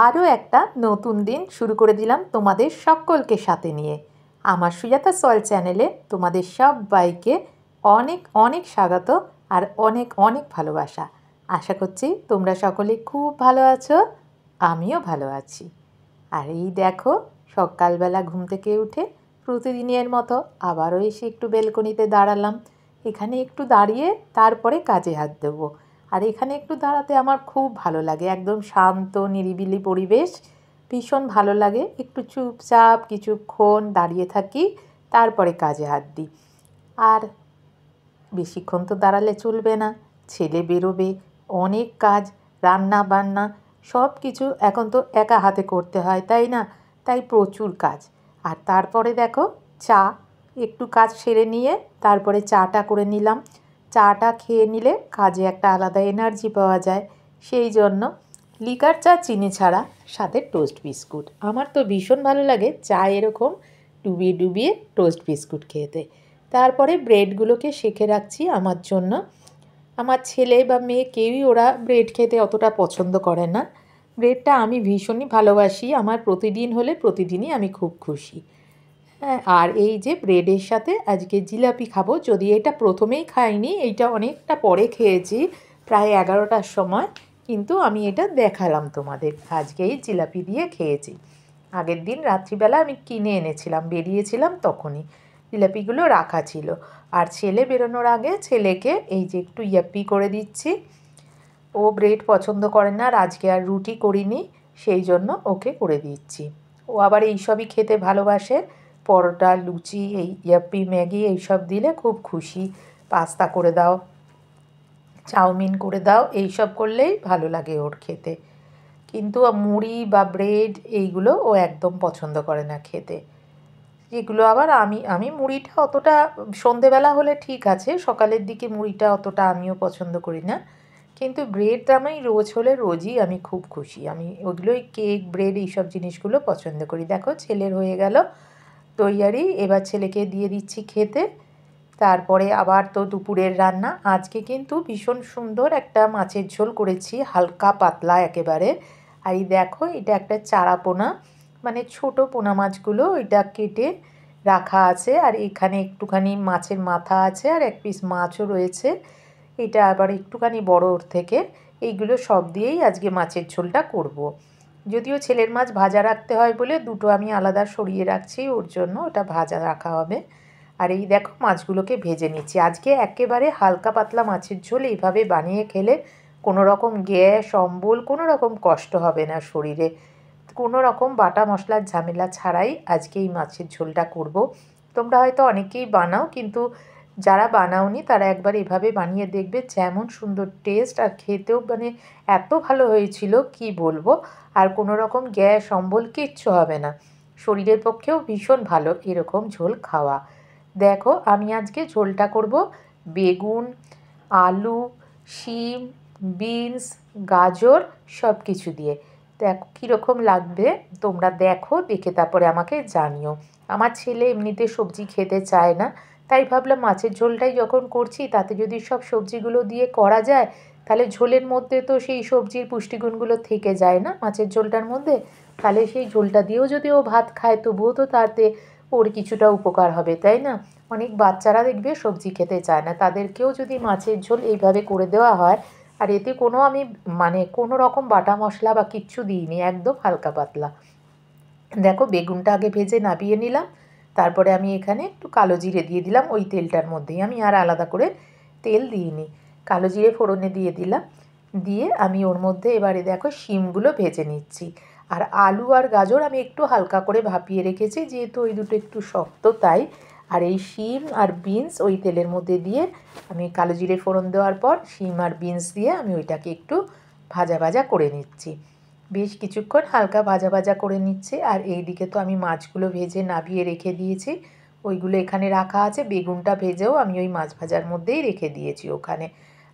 আরও একটা নতুন দিন শুরু করে দিলাম তোমাদের সকলকে সাথে নিয়ে। আমার সুজাতা সয়েল চ্যানেলে তোমাদের সবাইকে অনেক অনেক স্বাগত আর অনেক অনেক ভালোবাসা। আশা করছি তোমরা সকলে খুব ভালো আছো, আমিও ভালো আছি। আর এই দেখো, সকালবেলা ঘুম থেকে উঠে প্রতিদিনের মতো আবারও এসে একটু বেলকনিতে দাঁড়ালাম। এখানে একটু দাঁড়িয়ে তারপরে কাজে হাত দেবো। আর এখানে একটু দাঁড়াতে আমার খুব ভালো লাগে, একদম শান্ত নিরিবিলি পরিবেশ, ভীষণ ভালো লাগে। একটু চুপচাপ কিছুক্ষণ দাঁড়িয়ে থাকি, তারপরে কাজে হাত দিই। আর বেশিক্ষণ তো দাঁড়ালে চলবে না, ছেলে বেরোবে, অনেক কাজ, রান্না বান্না সব কিছু এখন তো একা হাতে করতে হয়, তাই না? তাই প্রচুর কাজ। আর তারপরে দেখো, চা, একটু কাজ সেরে নিয়ে তারপরে চাটা করে নিলাম। চাটা খেয়ে নিলে কাজে একটা আলাদা এনার্জি পাওয়া যায়। সেই জন্য লিকার চা চিনি ছাড়া, সাথে টোস্ট বিস্কুট। আমার তো ভীষণ ভালো লাগে চা এরকম ডুবিয়ে ডুবিয়ে টোস্ট বিস্কুট খেতে। তারপরে ব্রেডগুলোকে সেঁকে রাখছি আমার জন্য। আমার ছেলে বা মেয়ে কেউই ওরা ব্রেড খেতে অতটা পছন্দ করে না। ব্রেডটা আমি ভীষণই ভালোবাসি, আমার প্রতিদিন হলে প্রতিদিনই আমি খুব খুশি। হ্যাঁ, আর এই যে ব্রেডের সাথে আজকে জিলাপি খাবো। যদি এটা প্রথমেই খাইনি, এইটা অনেকটা পরে খেয়েছি, প্রায় 11টার সময়, কিন্তু আমি এটা দেখালাম তোমাদের। আজকেই জিলাপি দিয়ে খেয়েছি। আগের দিন রাত্রিবেলা আমি কিনে এনেছিলাম, বেরিয়েছিলাম তখনই জিলাপিগুলো রাখা ছিল। আর ছেলে বেরোনোর আগে ছেলেকে এই যে একটু ইয়াপ্পি করে দিচ্ছি। ও ব্রেড পছন্দ করে না, আর আজকে আর রুটি করিনি, সেই জন্য ওকে করে দিচ্ছি। ও আবার এইসবই খেতে ভালোবাসে, পরোটা, লুচি, এই ইয়াপ্পি, ম্যাগি এইসব দিলে খুব খুশি। পাস্তা করে দাও, চাউমিন করে দাও, এইসব করলেই ভালো লাগে ওর খেতে। কিন্তু মুড়ি বা ব্রেড এইগুলো ও একদম পছন্দ করে না খেতে। যেগুলো আবার আমি মুড়িটা অতটা, সন্ধেবেলা হলে ঠিক আছে, সকালের দিকে মুড়িটা অতটা আমিও পছন্দ করি না। কিন্তু ব্রেড আমি রোজ হলে রোজই আমি খুব খুশি। আমি ওগুলোই, কেক, ব্রেড, এইসব জিনিসগুলো পছন্দ করি। দেখো ছেলের হয়ে গেল তৈয়ারি, এবার ছেলেকে দিয়ে দিচ্ছি খেতে। তারপরে আবার তো দুপুরের রান্না। আজকে কিন্তু ভীষণ সুন্দর একটা মাছের ঝোল করেছি, হালকা পাতলা একেবারে। আর এই দেখো, এটা একটা চারা পোনা, মানে ছোট পোনা মাছগুলো, এটা কেটে রাখা আছে। আর এখানে একটুখানি মাছের মাথা আছে, আর এক পিস মাছও রয়েছে। এটা আবার একটুখানি বড় ওর থেকে। এইগুলো সব দিয়েই আজকে মাছের ঝোলটা করব। যদিও ছেলের মাছ ভাজা রাখতে হয় বলে দুটো আমি আলাদা সরিয়ে রাখছি, ওর জন্য ওটা ভাজা রাখা হবে। আর এই দেখো, মাছগুলোকে ভেজে নিচ্ছি। আজকে একেবারে হালকা পাতলা মাছের ঝোল, এইভাবে বানিয়ে খেলে কোনো রকম গ্যাস, অম্বল, কোনো রকম কষ্ট হবে না শরীরে। কোনো রকম বাটা মশলার ঝামেলা ছাড়াই আজকে এই মাছের ঝোলটা করব। তোমরা হয়তো অনেকেই বানাও, কিন্তু যারা বানাওনি তারা একবার এভাবে বানিয়ে দেখবে, যেমন সুন্দর টেস্ট, আর খেতেও মানে এত ভালো হয়েছিল কি বলবো। আর কোনো রকম গ্যাস, অম্বল কিচ্ছু হবে না, শরীরের পক্ষেও ভীষণ ভালো এরকম ঝোল খাওয়া। দেখো, আমি আজকে ঝোলটা করব বেগুন, আলু, শিম, বিনস, গাজর সব কিছু দিয়ে। দেখো কীরকম লাগবে, তোমরা দেখো, দেখে তারপরে আমাকে জানিও। আমার ছেলে এমনিতে সবজি খেতে চায় না, তাই ভাবলাম মাছের ঝোলটাই যখন করছি, তাতে যদি সব সবজিগুলো দিয়ে করা যায়, তাহলে ঝোলের মধ্যে তো সেই সবজির পুষ্টিগুণগুলো থেকে যায় না মাছের ঝোলটার মধ্যে। তাহলে সেই ঝোলটা দিয়েও যদি ও ভাত খায়, তবুও তো তাতে ওর কিছুটা উপকার হবে, তাই না? অনেক বাচ্চারা দেখবে সবজি খেতে চায় না, তাদেরকেও যদি মাছের ঝোল এইভাবে করে দেওয়া হয়, আর এতে কোনো আমি মানে কোনো রকম বাটা মশলা বা কিচ্ছু দিইনি, একদম হালকা পাতলা। দেখো, বেগুনটা আগে ভেজে নামিয়ে নিলাম, তারপরে আমি এখানে একটু কালো জিরে দিয়ে দিলাম ওই তেলটার মধ্যেই, আমি আর আলাদা করে তেল দিইনি। কালো জিরে ফোড়নে দিয়ে দিলাম, দিয়ে আমি ওর মধ্যে এবারে দেখো শিমগুলো ভেজে নিচ্ছি। আর আলু আর গাজর আমি একটু হালকা করে ভাপিয়ে রেখেছি, যেহেতু ওই দুটো একটু শক্ত, তাই। আর এই শিম আর বিনস ওই তেলের মধ্যে দিয়ে আমি কালো জিরে ফোড়ন দেওয়ার পর শিম আর বিনস দিয়ে আমি ওইটাকে একটু ভাজা ভাজা করে নিচ্ছি। বেশ কিছুক্ষণ হালকা ভাজা ভাজা করে নিচ্ছে। আর এই দিকে তো আমি মাছগুলো ভেজে নামিয়ে রেখে দিয়েছি, ওইগুলো এখানে রাখা আছে। বেগুনটা ভেজেও আমি ওই মাছ ভাজার মধ্যেই রেখে দিয়েছি ওখানে।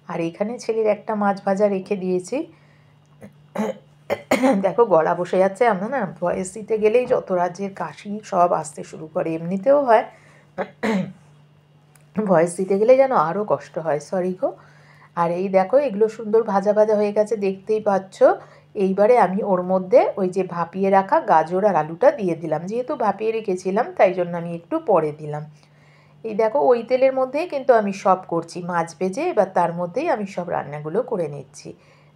আর এখানে ছেলের একটা মাছ ভাজা রেখে দিয়েছি। দেখো, গলা বসে যাচ্ছে। আমরা না ভয়েস দিতে গেলেই যত রাজ্যের কাশি সব আসতে শুরু করে, এমনিতেও হয়, ভয়েস দিতে গেলে যেন আরও কষ্ট হয়, সরি গো। আর এই দেখো, এগুলো সুন্দর ভাজা ভাজা হয়ে গেছে, দেখতেই পাচ্ছ। এইবারে আমি ওর মধ্যে ওই যে ভাপিয়ে রাখা গাজর আর আলুটা দিয়ে দিলাম। যেহেতু ভাপিয়ে রেখেছিলাম তাই জন্য আমি একটু পরে দিলাম। এই দেখো ওই তেলের মধ্যেই কিন্তু আমি সব করছি, মাছ ভেজে এবার তার মধ্যেই আমি সব রান্নাগুলো করে নিচ্ছি।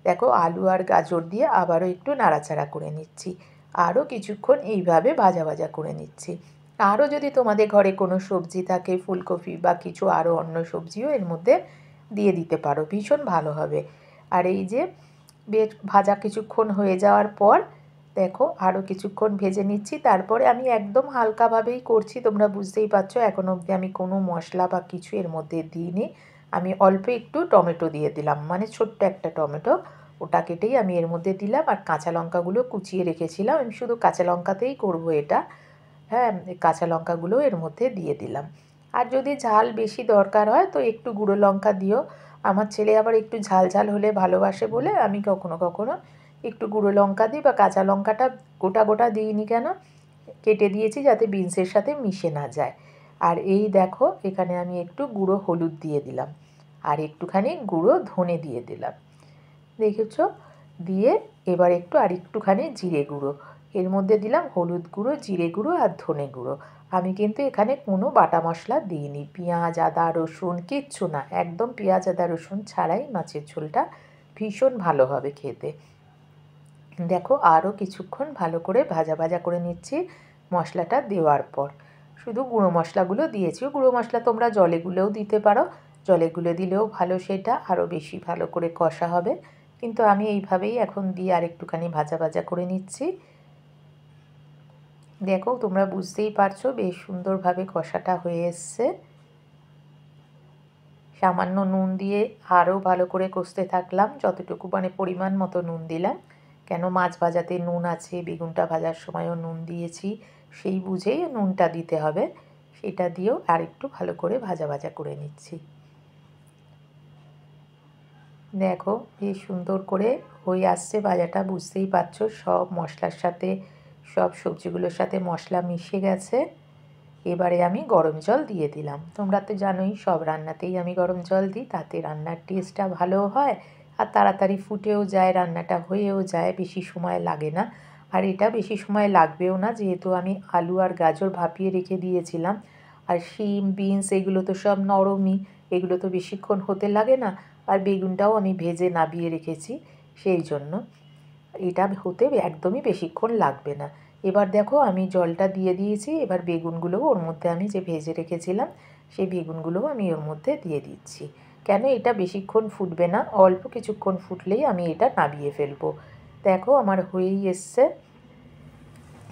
দেখো আলু আর গাজর দিয়ে আবারও একটু নাড়াচাড়া করে নিচ্ছি, আরও কিছুক্ষণ এইভাবে ভাজা ভাজা করে নিচ্ছি। আরও যদি তোমাদের ঘরে কোনো সবজি থাকে, ফুলকপি বা কিছু আরও অন্য সবজিও এর মধ্যে দিয়ে দিতে পারো, ভীষণ ভালো হবে। আর এই যে বেশ ভাজা কিছুক্ষণ হয়ে যাওয়ার পর দেখো আরও কিছুক্ষণ ভেজে নিচ্ছি। তারপরে আমি একদম হালকাভাবেই করছি, তোমরা বুঝতেই পারছো এখনো অবধি আমি কোনো মশলা বা কিছু এর মধ্যে দিইনি। আমি অল্প একটু টমেটো দিয়ে দিলাম, মানে ছোট্ট একটা টমেটো, ওটা কেটেই আমি এর মধ্যে দিলাম। আর কাঁচা লঙ্কাগুলো কুচিয়ে রেখেছিলাম, আমি শুধু কাঁচা লঙ্কাতেই করবো এটা। হ্যাঁ, কাঁচা লঙ্কাগুলো এর মধ্যে দিয়ে দিলাম। আর যদি ঝাল বেশি দরকার হয় তো একটু গুঁড়ো লঙ্কা দিও। আমার ছেলে আবার একটু ঝাল ঝাল হলে ভালোবাসে বলে আমি কখনো কখনো একটু গুঁড়ো লঙ্কা দিই, বা কাঁচা লঙ্কাটা গোটা গোটা দিইনি, কেন কেটে দিয়েছি যাতে বিনসের সাথে মিশে না যায়। আর এই দেখো এখানে আমি একটু গুঁড়ো হলুদ দিয়ে দিলাম, আর একটুখানি গুঁড়ো ধনে দিয়ে দিলাম, দেখেছো? দিয়ে এবার একটুখানি জিরে গুঁড়ো এর মধ্যে দিলাম, হলুদ গুঁড়ো, জিরে গুঁড়ো আর ধনে গুঁড়ো। আমি কিন্তু এখানে কোনো বাটা মশলা দিইনি, পেঁয়াজ আদা রসুন কিচ্ছু না, একদম পেঁয়াজ আদা রসুন ছাড়াই মাছের ঝোলটা ভীষণ ভালো হবে খেতে। দেখো আরও কিছুক্ষণ ভালো করে ভাজা ভাজা করে নিচ্ছি মশলাটা দেওয়ার পর। শুধু গুঁড়ো মশলাগুলো দিয়েছি, গুঁড়ো মশলা তোমরা জলে গুলেও দিতে পারো, জলে গুলে দিলেও ভালো, সেটা আরও বেশি ভালো করে কষা হবে। কিন্তু আমি এইভাবেই এখন দিয়ে আর একটুখানি ভাজা ভাজা করে নিচ্ছি। দেখো তোমরা বুঝতেই পারছো বেশ সুন্দরভাবে কষাটা হয়ে এসছে। সামান্য নুন দিয়ে আরও ভালো করে কষতে থাকলাম, যতটুকু মানে পরিমাণ মতো নুন দিলাম, কেন মাছ ভাজাতে নুন আছে, বেগুনটা ভাজার সময়ও নুন দিয়েছি, সেই বুঝেই নুনটা দিতে হবে। সেটা দিয়েও আর একটু ভালো করে ভাজা ভাজা করে নিচ্ছি। দেখো বেশ সুন্দর করে হয়ে আসছে ভাজাটা, বুঝতেই পারছো সব মশলার সাথে, সব সবজিগুলোর সাথে মশলা মিশে গেছে। এবারে আমি গরম জল দিয়ে দিলাম। তোমরা তো জানোই সব রান্নাতেই আমি গরম জল দিই, তাতে রান্নার টেস্টটা ভালো হয় আর তাড়াতাড়ি ফুটেও যায়, রান্নাটা হয়েও যায়, বেশি সময় লাগে না। আর এটা বেশি সময় লাগবেও না, যেহেতু আমি আলু আর গাজর ভাপিয়ে রেখে দিয়েছিলাম। আর শিম বিনস এগুলো তো সব নরমই, এগুলো তো বেশিক্ষণ হতে লাগে না। আর বেগুনটাও আমি ভেজে নাবিয়ে রেখেছি, সেই জন্য এটা হতে একদমই বেশিক্ষণ লাগবে না। এবার দেখো আমি জলটা দিয়ে দিয়েছি, এবার বেগুনগুলোও ওর মধ্যে আমি যে ভেজে রেখেছিলাম সেই বেগুনগুলোও আমি ওর মধ্যে দিয়ে দিচ্ছি। কেন এটা বেশিক্ষণ ফুটবে না, অল্প কিছুক্ষণ ফুটলেই আমি এটা নাবিয়ে ফেলবো। দেখো আমার হয়েই এসছে,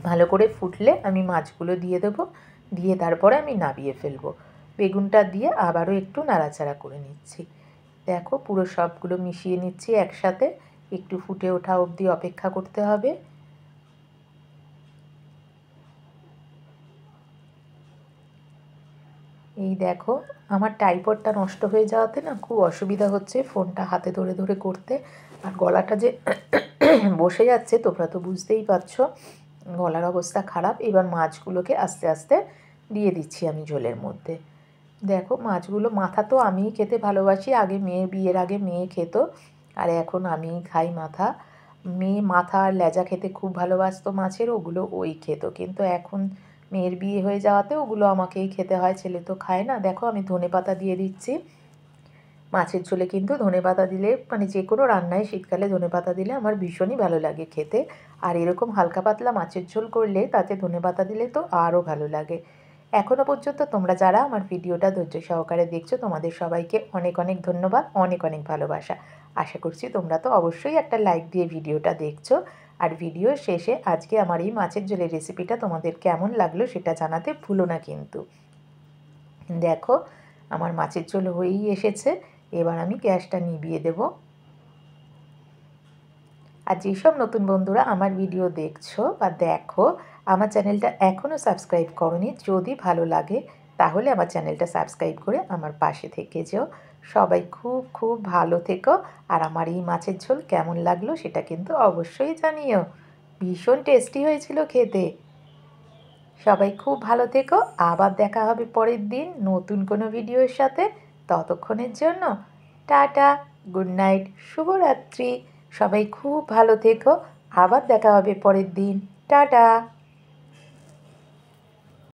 ভালো করে ফুটলে আমি মাছগুলো দিয়ে দেবো, দিয়ে তারপরে আমি নাবিয়ে ফেলবো। বেগুনটা দিয়ে আবারও একটু নাড়াচাড়া করে নিচ্ছি। দেখো পুরো সবগুলো মিশিয়ে নিচ্ছি একসাথে, একটু ফুটে ওঠা অবধি অপেক্ষা করতে হবে। এই দেখো আমার ট্রাইপডটা নষ্ট হয়ে যাওয়াতে না খুব অসুবিধা হচ্ছে ফোনটা হাতে ধরে ধরে করতে, আর গলাটা যে বসে যাচ্ছে তোমরা তো বুঝতেই পারছো, গলার অবস্থা খারাপ। এবার মাছগুলোকে আস্তে আস্তে দিয়ে দিচ্ছি আমি ঝোলের মধ্যে। দেখো মাছগুলো, মাথা তো আমিই খেতে ভালোবাসি, আগে মেয়ের বিয়ের আগে মেয়ে খেত, আর এখন আমিই খাই মাথা। মেয়ে মাথা আর লেজা খেতে খুব ভালোবাসতো মাছের, ওগুলো ওই খেত, কিন্তু এখন মেয়ের বিয়ে হয়ে যাওয়াতে ওগুলো আমাকেই খেতে হয়, ছেলে তো খায় না। দেখো আমি ধনেপাতা দিয়ে দিচ্ছি মাছের ঝোলে, কিন্তু ধনেপাতা দিলে মানে যে কোনো রান্নায় শীতকালে ধনেপাতা দিলে আমার ভীষণই ভালো লাগে খেতে। আর এরকম হালকা পাতলা মাছের ঝোল করলে তাতে ধনেপাতা দিলে তো আরও ভালো লাগে। এখনও পর্যন্ত তোমরা যারা আমার ভিডিওটা ধৈর্য সহকারে দেখছো তোমাদের সবাইকে অনেক অনেক ধন্যবাদ, অনেক অনেক ভালোবাসা। আশা করছি তোমরা তো অবশ্যই একটা লাইক দিয়ে ভিডিওটা দেখছো। আর ভিডিও শেষে আজকে আমার এই মাছের ঝোলের রেসিপিটা তোমাদের কেমন লাগলো সেটা জানাতে ভুলো না কিন্তু। দেখো আমার মাছের ঝোল হয়েই এসেছে, এবার আমি গ্যাসটা নিভিয়ে দেব। আর যেসব নতুন বন্ধুরা আমার ভিডিও দেখছো বা দেখো, আমার চ্যানেলটা এখনও সাবস্ক্রাইব করোনি, যদি ভালো লাগে তাহলে আমার চ্যানেলটা সাবস্ক্রাইব করে আমার পাশে থেকে যেও। সবাই খুব খুব ভালো থেকো, আর আমার এই মাছের ঝোল কেমন লাগলো সেটা কিন্তু অবশ্যই জানিও, ভীষণ টেস্টি হয়েছিল খেতে। সবাই খুব ভালো থেকো, আবার দেখা হবে পরের দিন নতুন কোনো ভিডিওর সাথে। ততক্ষণের জন্য টাটা, গুড নাইট, শুভরাত্রি। সবাই খুব ভালো থেকো। আবার দেখা হবে পরের দিন। টাটা।